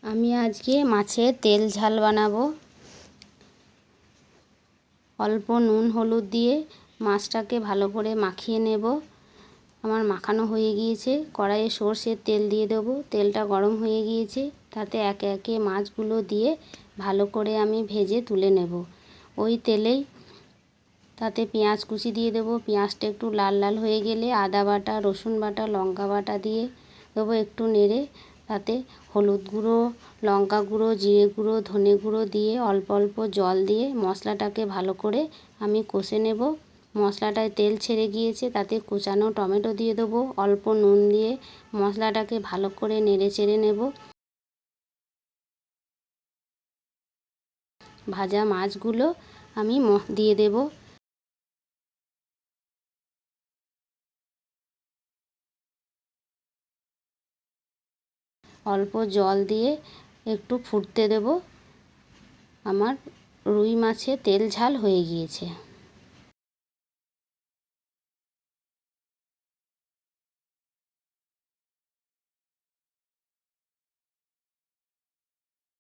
আমি আজকে মাছের তেল ঝাল বানাবো। অল্প নুন হলুদ দিয়ে মাছটাকে ভালো করে মাখিয়ে নেব। আমার মাখানো হয়ে গিয়েছে। কড়াইয়ে সর্ষের তেল দিয়ে দেবো। তেলটা গরম হয়ে গিয়েছে, তাতে একে একে মাছগুলো দিয়ে ভালো করে আমি ভেজে তুলে নেব। ওই তেলেই তাতে পেঁয়াজ কুচি দিয়ে দেবো। পেঁয়াজটা একটু লাল লাল হয়ে গেলে আদা বাটা, রসুন বাটা, লঙ্কা বাটা দিয়ে দেবো। একটু নেড়ে তাতে হলুদ গুঁড়ো, লঙ্কা গুঁড়ো, জিরে গুঁড়ো, ধনে গুঁড়ো দিয়ে অল্প অল্প জল দিয়ে মশলাটাকে ভালো করে আমি কষে নেব। মশলাটায় তেল ছেড়ে গিয়েছে, তাতে কুচানো টমেটো দিয়ে দেবো। অল্প নুন দিয়ে মশলাটাকে ভালো করে নেড়ে চেড়ে নেব। ভাজা মাছগুলো আমি দিয়ে দেব। অল্প জল দিয়ে একটু ফুটতে দেব। আমার রুই মাছের তেল ঝাল হয়ে গিয়েছে।